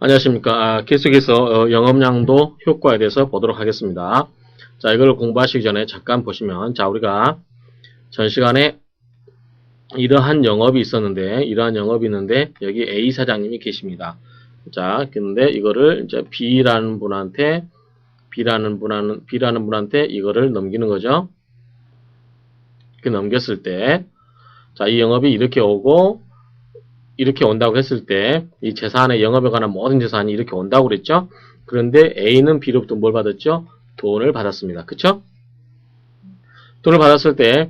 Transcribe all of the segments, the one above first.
안녕하십니까. 계속해서 영업량도 효과에 대해서 보도록 하겠습니다. 자, 이걸 공부하시기 전에 잠깐 보시면, 자, 우리가 전 시간에 이러한 영업이 있었는데, 여기 A 사장님이 계십니다. 자, 근데 이거를 이제 B라는 분한테 이거를 넘기는 거죠. 이렇게 넘겼을 때, 자, 이 영업이 이렇게 오고, 이렇게 온다고 했을 때, 이 재산의 영업에 관한 모든 재산이 이렇게 온다고 그랬죠? 그런데 A는 B로부터 뭘 받았죠? 돈을 받았습니다. 그쵸? 돈을 받았을 때,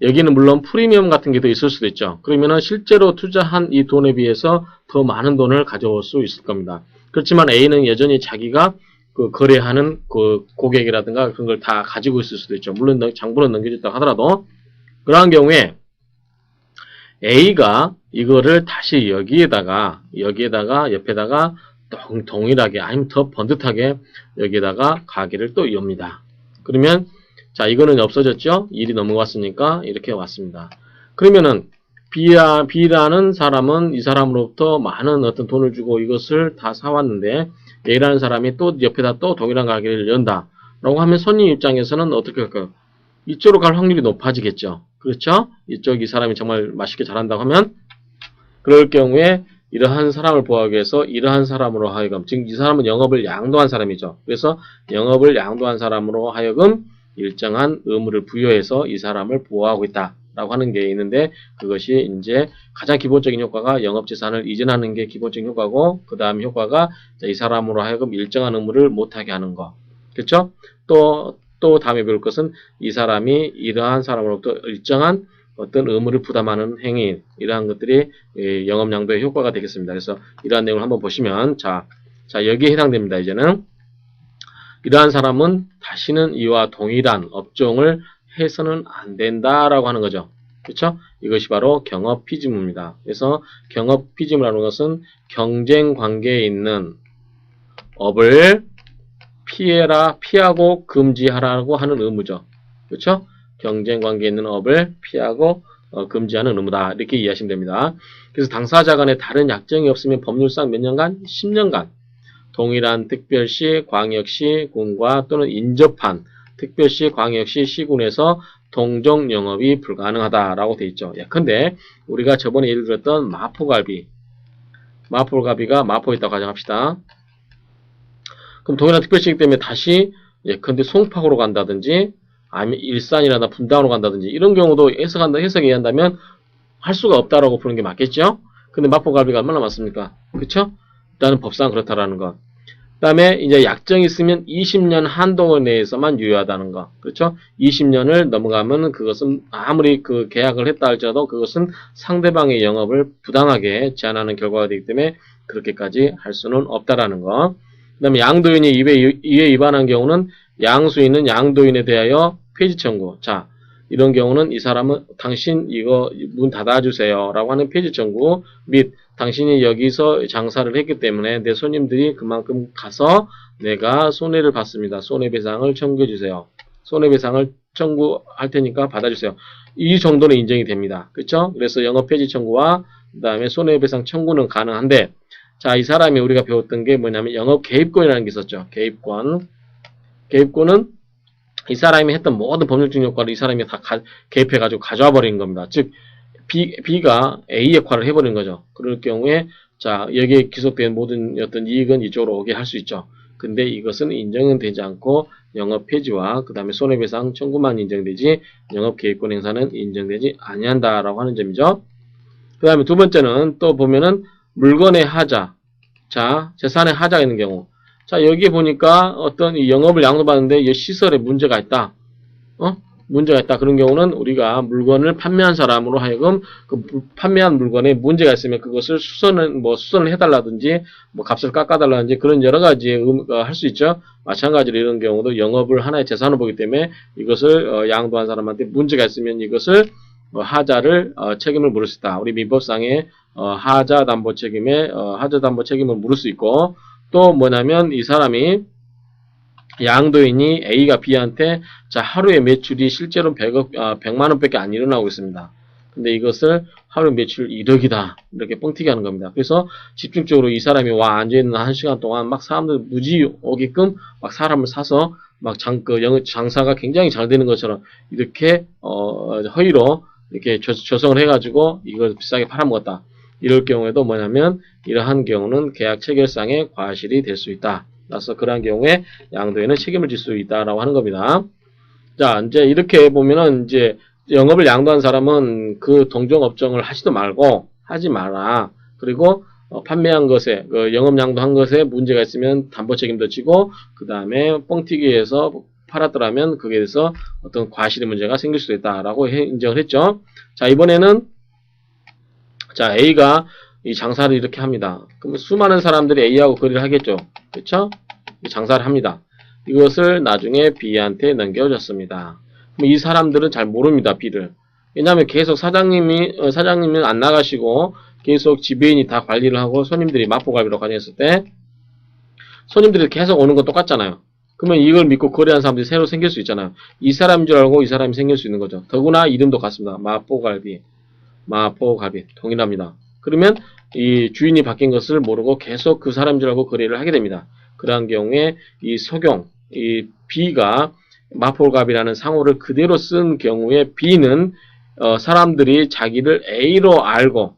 여기는 물론 프리미엄 같은 게 더 있을 수도 있죠. 그러면은 실제로 투자한 이 돈에 비해서 더 많은 돈을 가져올 수 있을 겁니다. 그렇지만 A는 여전히 자기가 그 거래하는 그 고객이라든가 그런 걸 다 가지고 있을 수도 있죠. 물론 장부는 넘겨줬다 하더라도, 그러한 경우에 A가 이거를 다시 여기에다가 옆에다가 동일하게 아니면 더 번듯하게 여기에다가 가게를 또 엽니다. 그러면 자, 이거는 없어졌죠? 일이 넘어갔으니까 이렇게 왔습니다. 그러면은 B라는 사람은 이 사람으로부터 많은 어떤 돈을 주고 이것을 다 사왔는데, A라는 사람이 또 옆에다 또 동일한 가게를 연다 라고 하면 손님 입장에서는 어떻게 할까요? 이쪽으로 갈 확률이 높아지겠죠. 그렇죠? 이 사람이 정말 맛있게 잘한다고 하면, 그럴 경우에 이러한 사람을 보호하기 위해서 이러한 사람으로 하여금, 지금 이 사람은 영업을 양도한 사람이죠. 그래서 영업을 양도한 사람으로 하여금 일정한 의무를 부여해서 이 사람을 보호하고 있다라고 하는 게 있는데, 그것이 이제 가장 기본적인 효과가 영업재산을 이전하는 게 기본적인 효과고, 그 다음 효과가 이 사람으로 하여금 일정한 의무를 못하게 하는 거. 그렇죠? 또 다음에 배울 것은 이 사람이 이러한 사람으로부터 일정한 어떤 의무를 부담하는 행위, 이러한 것들이 영업양도의 효과가 되겠습니다. 그래서 이러한 내용을 한번 보시면, 자 여기에 해당됩니다. 이제는 이러한 사람은 다시는 이와 동일한 업종을 해서는 안 된다라고 하는 거죠. 그렇죠? 이것이 바로 경업 피지물입니다. 그래서 경업 피지물이라는 것은 경쟁 관계에 있는 업을 피하고 금지하라고 하는 의무죠. 그렇죠? 경쟁 관계에 있는 업을 피하고 금지하는 의무다. 이렇게 이해하시면 됩니다. 그래서 당사자 간에 다른 약정이 없으면 법률상 몇 년간? 10년간 동일한 특별시, 광역시, 군과 또는 인접한 특별시, 광역시, 시군에서 동종 영업이 불가능하다라고 되어 있죠. 예컨대 우리가 저번에 예를 들었던 마포갈비가 마포에 있다고 가정합시다. 그럼 동일한 특별시이기 때문에 다시 예컨대 송파구로 간다든지 아니면 일산이나 분당으로 간다든지 이런 경우도 해석에 의한다면 할 수가 없다라고 보는 게 맞겠죠? 근데 마포갈비가 얼마나 많습니까? 그쵸? 일단은 법상 그렇다라는 것. 그 다음에 이제 약정이 있으면 20년 한도 내에서만 유효하다는 거. 그렇죠? 20년을 넘어가면 그것은 아무리 그 계약을 했다 할지라도 그것은 상대방의 영업을 부당하게 제한하는 결과가 되기 때문에 그렇게까지 할 수는 없다라는 거. 그 다음에 양도인이 이에 위반한 경우는 양수인은 양도인에 대하여 폐지 청구. 자, 이런 경우는 이 사람은 당신 이거 문 닫아주세요 라고 하는 폐지 청구 및 당신이 여기서 장사를 했기 때문에 내 손님들이 그만큼 가서 내가 손해를 봤습니다. 손해배상을 청구해주세요. 손해배상을 청구할 테니까 받아주세요. 이 정도는 인정이 됩니다. 그렇죠? 그래서 영업폐지 청구와 그 다음에 손해배상 청구는 가능한데, 자, 이 사람이 우리가 배웠던 게 뭐냐면 영업개입권이라는 게 있었죠. 개입권은 이 사람이 했던 모든 법률적 효과를 이 사람이 다 개입해가지고 가져와 버리는 겁니다. 즉, B가 A 역할을 해버리는 거죠. 그럴 경우에, 자, 여기에 기속된 모든 어떤 이익은 이쪽으로 오게 할 수 있죠. 근데 이것은 인정은 되지 않고 영업 폐지와 그 다음에 손해배상 청구만 인정되지 영업개입권 행사는 인정되지 아니한다라고 하는 점이죠. 그 다음에 두 번째는 또 보면은 물건의 하자. 자, 재산의 하자가 있는 경우. 자, 여기 보니까 어떤 이 영업을 양도받는데 이 시설에 문제가 있다. 문제가 있다. 그런 경우는 우리가 물건을 판매한 사람으로 하여금 그 판매한 물건에 문제가 있으면 그것을 수선을 해달라든지 값을 깎아달라든지 그런 여러 가지 할 수 있죠. 마찬가지로 이런 경우도 영업을 하나의 재산으로 보기 때문에 이것을 양도한 사람한테 문제가 있으면 이것을 하자를 책임을 물을 수 있다. 우리 민법상의 하자 담보 책임을 물을 수 있고, 또 뭐냐면 이 사람이 양도인이 A가 B한테 자, 하루에 매출이 실제로 100만 원밖에 안 일어나고 있습니다. 근데 이것을 하루 매출 1억이다. 이렇게 뻥튀기 하는 겁니다. 그래서 집중적으로 이 사람이 와 앉아있는 1시간 동안 막 사람들 무지 오게끔 막 사람을 사서 막 장사가 굉장히 잘 되는 것처럼 이렇게, 허위로 이렇게 조성을 해가지고 이걸 비싸게 팔아먹었다. 이럴 경우에도 뭐냐면 이러한 경우는 계약 체결상의 과실이 될 수 있다. 그래서 그러한 경우에 양도인은 책임을 질 수 있다라고 하는 겁니다. 자, 이제 이렇게 보면은 이제 영업을 양도한 사람은 그 동종업종을 하지도 말고 하지 마라. 그리고 판매한 것에 영업 양도한 것에 문제가 있으면 담보 책임도 지고 그 다음에 뻥튀기해서 팔았더라면 거기에 대해서 어떤 과실의 문제가 생길 수도 있다라고 인정을 했죠. 자, 이번에는 자, A가 이 장사를 이렇게 합니다. 그러면 수많은 사람들이 A하고 거래를 하겠죠. 그렇죠? 장사를 합니다. 이것을 나중에 B한테 넘겨줬습니다. 그럼 이 사람들은 잘 모릅니다. B를. 왜냐하면 계속 사장님은 안 나가시고 계속 지배인이 다 관리를 하고 손님들이 마포갈비로 관리했을 때 손님들이 계속 오는 건 똑같잖아요. 그러면 이걸 믿고 거래한 사람들이 새로 생길 수 있잖아요. 이 사람인 줄 알고 이 사람이 생길 수 있는 거죠. 더구나 이름도 같습니다. 마포갈비 동일합니다. 그러면 이 주인이 바뀐 것을 모르고 계속 그 사람인 줄 알고 거래를 하게 됩니다. 그러한 경우에 이 B가 마포갑이라는 상호를 그대로 쓴 경우에 B는 사람들이 자기를 A로 알고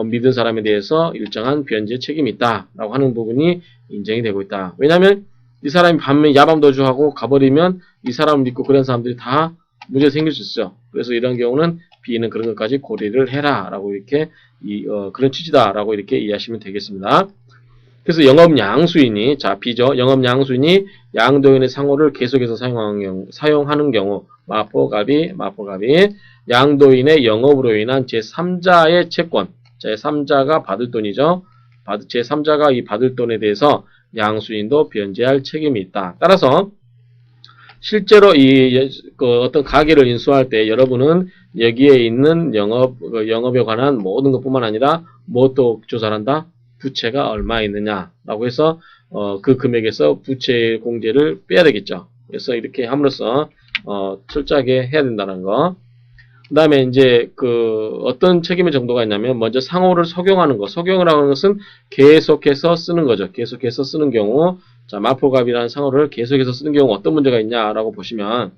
믿은 사람에 대해서 일정한 변제 책임이 있다라고 하는 부분이 인정이 되고 있다. 왜냐하면 이 사람이 반면 야밤도주하고 가버리면 이 사람을 믿고 그런 사람들이 다 문제 생길 수 있어요. 그래서 이런 경우는 B는 그런 것까지 고려를 해라라고 이렇게 그런 취지다라고 이렇게 이해하시면 되겠습니다. 그래서 영업양수인이 B죠. 영업양수인이 양도인의 상호를 계속해서 사용하는 경우 마포갑이 양도인의 영업으로 인한 제3자의 채권, 제3자가 받을 돈이죠. 제3자가 이 받을 돈에 대해서 양수인도 변제할 책임이 있다. 따라서 실제로 어떤 가게를 인수할 때 여러분은 여기에 있는 영업에 관한 모든 것뿐만 아니라 또 조사를 한다? 부채가 얼마 있느냐라고 해서 그 금액에서 부채 공제를 빼야 되겠죠. 그래서 이렇게 함으로써 철저하게 해야 된다는 거. 그 다음에 이제 어떤 책임의 정도가 있냐면 먼저 상호를 석용하는 거. 석용을 하는 것은 계속해서 쓰는 거죠. 계속해서 쓰는 경우 자, 마포갑이라는 상호를 계속해서 쓰는 경우 어떤 문제가 있냐라고 보시면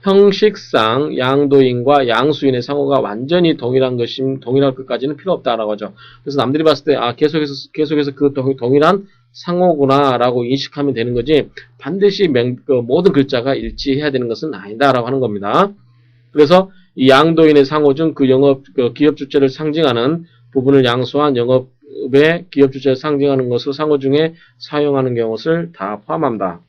형식상 양도인과 양수인의 상호가 완전히 동일할 것까지는 필요 없다라고 하죠. 그래서 남들이 봤을 때 계속해서 그 동일한 상호구나라고 인식하면 되는 거지 반드시 모든 글자가 일치해야 되는 것은 아니다라고 하는 겁니다. 그래서 이 양도인의 상호 중 기업 주체를 상징하는 부분을 양수한 영업의 기업 주체를 상징하는 것을 상호 중에 사용하는 경우를 다 포함합니다.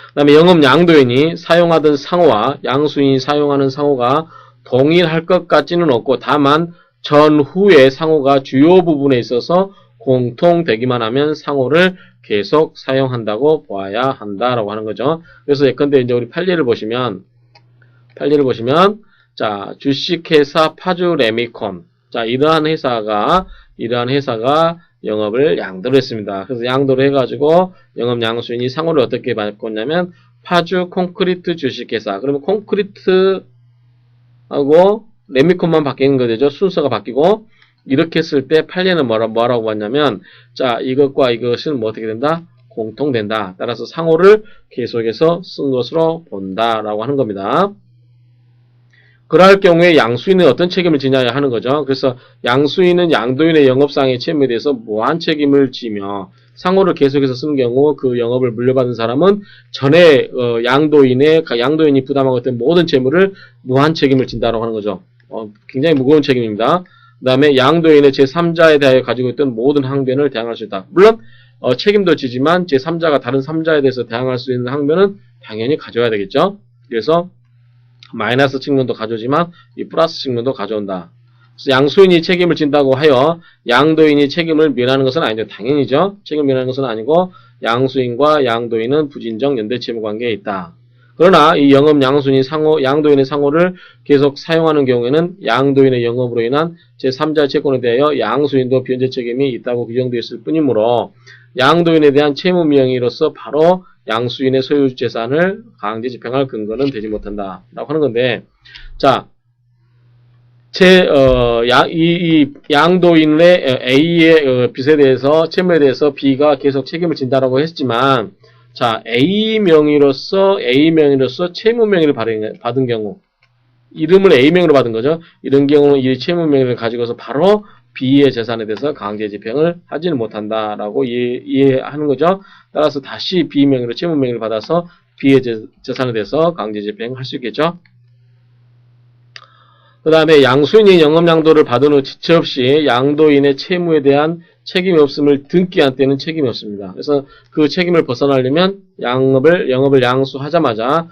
그 다음에 영업 양도인이 사용하던 상호와 양수인이 사용하는 상호가 동일할 것 같지는 없고 다만 전후의 상호가 주요 부분에 있어서 공통되기만 하면 상호를 계속 사용한다고 보아야 한다라고 하는 거죠. 그래서 예컨대 이제 우리 판례를 보시면 자, 주식회사 파주레미콘. 자, 이러한 회사가 영업을 양도를 했습니다. 그래서 양도를 해가지고 영업 양수인이 상호를 어떻게 바꿨냐면 파주 콘크리트 주식회사. 그러면 콘크리트하고 레미콘만 바뀌는 거죠. 순서가 바뀌고 이렇게 했을 때 판례는 뭐라고 봤냐면 자, 이것과 이것은 뭐 어떻게 된다? 공통된다. 따라서 상호를 계속해서 쓴 것으로 본다라고 하는 겁니다. 그럴 경우에 양수인은 어떤 책임을 지냐 하는 거죠. 그래서 양수인은 양도인의 영업상의 책임에 대해서 무한 책임을 지며 상호를 계속해서 쓰는 경우 그 영업을 물려받은 사람은 전에 양도인이 부담하고 있던 모든 채무를 무한 책임을 진다라고 하는 거죠. 굉장히 무거운 책임입니다. 그 다음에 양도인의 제3자에 대하여 가지고 있던 모든 항변을 대항할 수 있다. 물론 책임도 지지만 제3자가 다른 3자에 대해서 대항할 수 있는 항변은 당연히 가져야 되겠죠. 그래서 마이너스 측면도 가져오지만 이 플러스 측면도 가져온다. 그래서 양수인이 책임을 진다고 하여 양도인이 책임을 면하는 것은 아니죠. 당연히죠. 책임을 면하는 것은 아니고 양수인과 양도인은 부진정 연대채무 관계에 있다. 그러나 이 영업 양도인의 상호를 계속 사용하는 경우에는 양도인의 영업으로 인한 제3자 채권에 대하여 양수인도 변제 책임이 있다고 규정되었을 뿐이므로 양도인에 대한 채무 명의로서 바로 양수인의 소유 재산을 강제 집행할 근거는 되지 못한다. 라고 하는 건데, 자, 이 양도인의 A의 빚에 대해서, 채무에 대해서 B가 계속 책임을 진다라고 했지만, 자, A 명의로서 채무 명의를 받은 경우, 이름을 A 명의로 받은 거죠. 이런 경우는 이 채무 명의를 가지고서 바로 B의 재산에 대해서 강제 집행을 하지는 못한다라고 이해하는 거죠. 따라서 다시 B 명의로 채무 명의를 받아서 B의 재산에 대해서 강제 집행할 수 있겠죠. 그 다음에 양수인이 영업양도를 받은 후 지체 없이 양도인의 채무에 대한 책임이 없음을 등기한 때는 책임이 없습니다. 그래서 그 책임을 벗어나려면 영업을 양수하자마자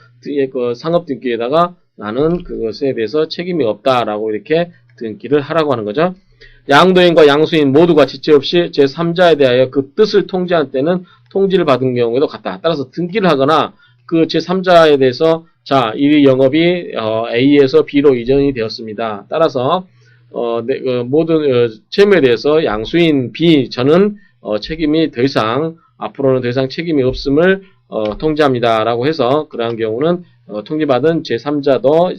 그 상업 등기에다가 나는 그것에 대해서 책임이 없다라고 이렇게 등기를 하라고 하는 거죠. 양도인과 양수인 모두가 지체 없이 제3자에 대하여 그 뜻을 통지한 때는 통지를 받은 경우에도 같다. 따라서 등기를 하거나 그 제3자에 대해서 자, 이 영업이 A에서 B로 이전이 되었습니다. 따라서 모든 채무에 대해서 양수인 B 저는 책임이 앞으로는 더 이상 책임이 없음을 통지합니다라고 해서 그러한 경우는 통지받은 제3자도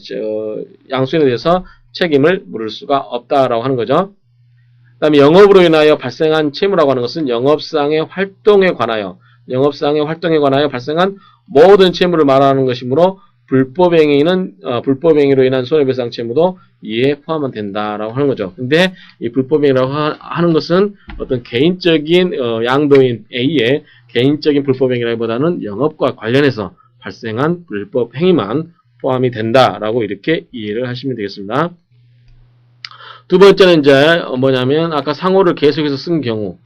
양수인에 대해서 책임을 물을 수가 없다라고 하는 거죠. 그 다음에 영업으로 인하여 발생한 채무라고 하는 것은 영업상의 활동에 관하여 발생한 모든 채무를 말하는 것이므로 불법행위로 인한 손해배상 채무도 이에 포함은 된다라고 하는 거죠. 근데 이 불법행위라고 하는 것은 어떤 개인적인 양도인 A의 개인적인 불법행위라기보다는 영업과 관련해서 발생한 불법행위만 포함이 된다라고 이렇게 이해를 하시면 되겠습니다. 두 번째는 이제 뭐냐면 아까 상호를 계속해서 쓴 경우.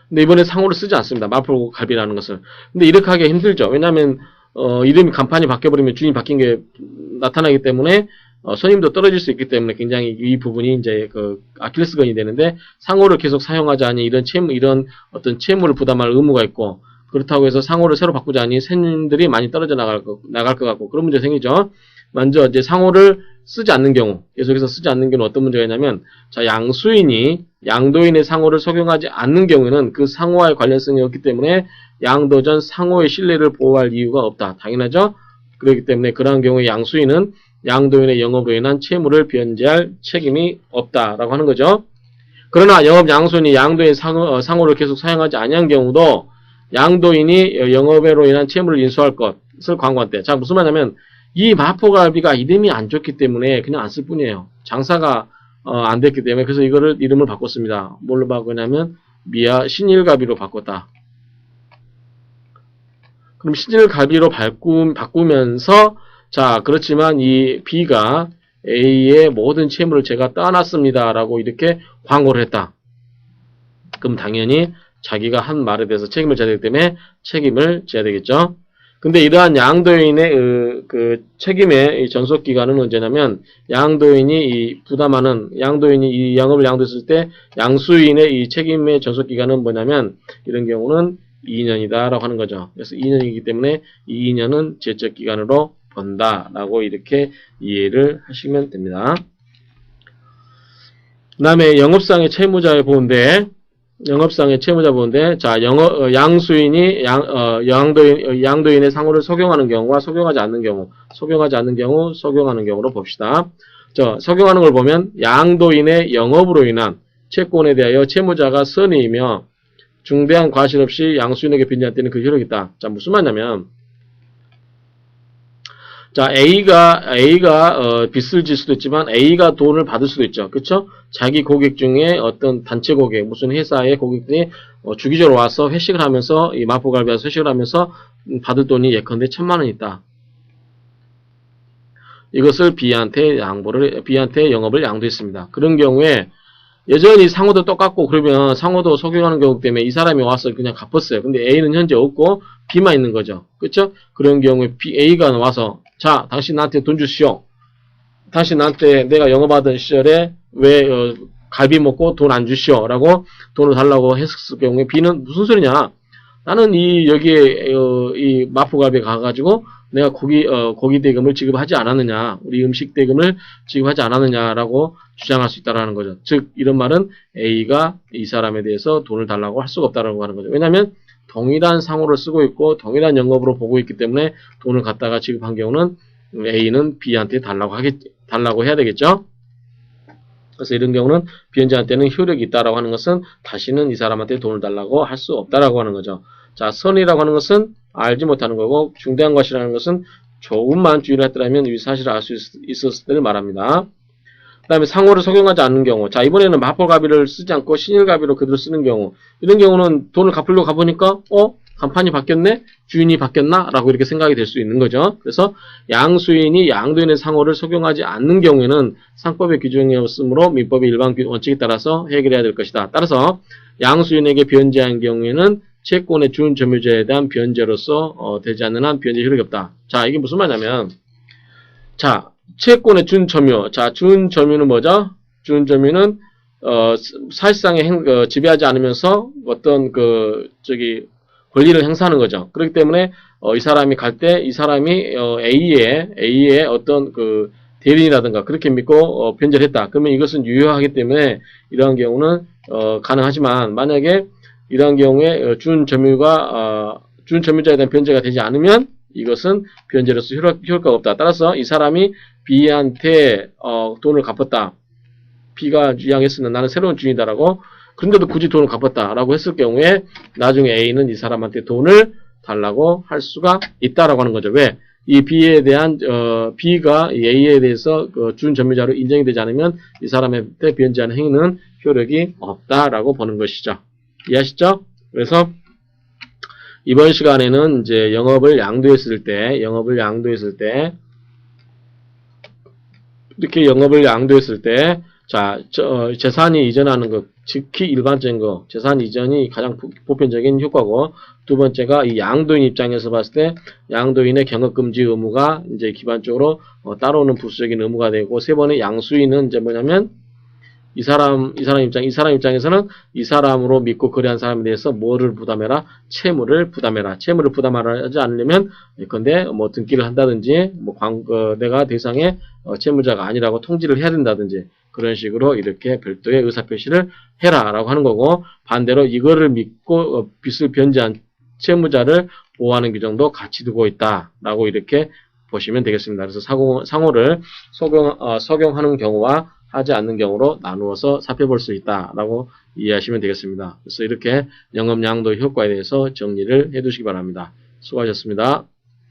근데 이번에 상호를 쓰지 않습니다. 마포갈비라는 것을. 근데 이렇게 하기가 힘들죠. 왜냐하면 이름이 간판이 바뀌어버리면 주인이 바뀐 게 나타나기 때문에 손님도 떨어질 수 있기 때문에 굉장히 이 부분이 이제 그 아킬레스건이 되는데 상호를 계속 사용하자니 이런 어떤 채무를 부담할 의무가 있고 그렇다고 해서 상호를 새로 바꾸자니 손님들이 많이 떨어져 나갈 것 같고 그런 문제 생기죠. 먼저 이제 상호를 쓰지 않는 경우, 계속해서 쓰지 않는 경우는 어떤 문제가 있냐면, 자, 양수인이 양도인의 상호를 적용하지 않는 경우에는 그 상호와의 관련성이 없기 때문에 양도 전 상호의 신뢰를 보호할 이유가 없다. 당연하죠? 그렇기 때문에 그러한 경우에 양수인은 양도인의 영업으로 인한 채무를 변제할 책임이 없다라고 하는 거죠. 그러나 영업 양수인이 양도인 상호를 계속 사용하지 아니한 경우도 양도인이 영업으로 인한 채무를 인수할 것을 광고한 때. 자, 무슨 말이냐면 이 마포갈비가 이름이 안 좋기 때문에 그냥 안 쓸 뿐이에요. 장사가 안 됐기 때문에 그래서 이름을 바꿨습니다. 뭘로 바꾸냐면 신일갈비로 바꿨다. 그럼 신일갈비로 바꾸면서 자 그렇지만 이 B가 A의 모든 채무를 제가 떠났습니다라고 이렇게 광고를 했다. 그럼 당연히 자기가 한 말에 대해서 책임을 져야 되기 때문에 책임을 져야 되겠죠. 근데 이러한 양도인의 그 책임의 전속 기간은 언제냐면 양도인이 이 영업을 양도했을 때 양수인의 이 책임의 전속 기간은 뭐냐면 이런 경우는 2년이다라고 하는 거죠. 그래서 2년이기 때문에 이 2년은 제적 기간으로 본다라고 이렇게 이해를 하시면 됩니다. 그다음에 영업상의 채무자의 보호인데 자, 양수인이 양도인의 상호를 적용하는 경우와 적용하지 않는 경우로 봅시다. 적용하는 걸 보면 양도인의 영업으로 인한 채권에 대하여 채무자가 선의이며 중대한 과실 없이 양수인에게 빚는 때는 그 효력이 있다. 자, 무슨 말이냐면 자, A가 빚을 질 수도 있지만 A가 돈을 받을 수도 있죠. 그쵸? 자기 고객 중에 어떤 단체 고객, 무슨 회사의 고객들이 주기적으로 와서 회식을 하면서 이 마포갈비 와서 회식을 하면서 받을 돈이 예컨대 1,000만 원 있다. 이것을 B한테 영업을 양도했습니다. 그런 경우에 여전히 상호도 똑같고 그러면 상호도 적용하는 경우 때문에 이 사람이 와서 그냥 갚았어요. 근데 A는 현재 없고 B만 있는 거죠. 그쵸? 그런 경우에 A가 와서 자, 당신 나한테 돈 주시오. 당신 나한테 내가 영업하던 시절에 왜 갈비 먹고 돈 안 주시오? 라고 돈을 달라고 했을 경우에 B는 무슨 소리냐? 나는 여기에 이 마포갈비에 가가지고 내가 고기 대금을 지급하지 않았느냐, 우리 음식 대금을 지급하지 않았느냐라고 주장할 수 있다라는 거죠. 즉 이런 말은 A가 이 사람에 대해서 돈을 달라고 할 수가 없다라고 하는 거죠. 왜냐하면 동일한 상호를 쓰고 있고 동일한 영업으로 보고 있기 때문에 돈을 갖다가 지급한 경우는 A는 B한테 달라고 달라고 해야 되겠죠. 그래서 이런 경우는 비현재한테는 효력이 있다라고 하는 것은 다시는 이 사람한테 돈을 달라고 할 수 없다라고 하는 거죠. 자, 선이라고 하는 것은 알지 못하는 거고, 중대한 것이라는 것은 조금만 주의를 했더라면 이 사실을 알 수 있었을 때를 말합니다. 그 다음에 상호를 적용하지 않는 경우. 자, 이번에는 마포가비를 쓰지 않고 신일가비로 그대로 쓰는 경우. 이런 경우는 돈을 갚으려고 가보니까, 간판이 바뀌었네? 주인이 바뀌었나? 라고 이렇게 생각이 될 수 있는 거죠. 그래서 양수인이 양도인의 상호를 적용하지 않는 경우에는 상법의 규정이 없으므로 민법의 일반 원칙에 따라서 해결해야 될 것이다. 따라서 양수인에게 변제한 경우에는 채권의 준점유자에 대한 변제로서 되지 않는 한 변제 효력이 없다. 자, 이게 무슨 말이냐면, 자, 채권의 준점유. 자, 준점유는 뭐죠? 준점유는 사실상의 지배하지 않으면서 어떤 권리를 행사하는 거죠. 그렇기 때문에 이 사람이 갈 때 이 사람이 A의 어떤 대리인이라든가 그렇게 믿고 변제를 했다. 그러면 이것은 유효하기 때문에 이러한 경우는 가능하지만 만약에 이러한 경우에 준점유자에 대한 변제가 되지 않으면 이것은 변제로서 효과가 없다. 따라서 이 사람이 B한테 돈을 갚았다. B가 주장했으면 나는 새로운 주인이다라고, 그런데도 굳이 돈을 갚았다라고 했을 경우에 나중에 A는 이 사람한테 돈을 달라고 할 수가 있다라고 하는 거죠. 왜? 이 B에 대한 B가 A에 대해서 준점유자로 인정이 되지 않으면 이 사람한테 변제하는 행위는 효력이 없다라고 보는 것이죠. 이해하시죠? 그래서 이번 시간에는 이제 영업을 양도했을 때 이렇게 영업을 양도했을 때, 자, 재산이 이전하는 것, 특히 일반적인 거, 재산 이전이 가장 보편적인 효과고, 두 번째가 이 양도인 입장에서 봤을 때, 양도인의 경업금지 의무가 이제 기반적으로 따라오는 부수적인 의무가 되고, 세 번째 양수인은 이제 뭐냐면, 이 사람 입장에서는 이 사람으로 믿고 거래한 사람에 대해서 뭐를 부담해라? 채무를 부담해라. 채무를 부담하지 않으려면, 예컨대 뭐 등기를 한다든지, 내가 대상의 채무자가 아니라고 통지를 해야 된다든지, 그런 식으로 이렇게 별도의 의사표시를 해라라고 하는 거고, 반대로 이거를 믿고 빚을 변제한 채무자를 보호하는 규정도 같이 두고 있다라고 이렇게 보시면 되겠습니다. 그래서 상호를 적용하는 경우와 하지 않는 경우로 나누어서 살펴볼 수 있다라고 이해하시면 되겠습니다. 그래서 이렇게 영업양도 효과에 대해서 정리를 해두시기 바랍니다. 수고하셨습니다.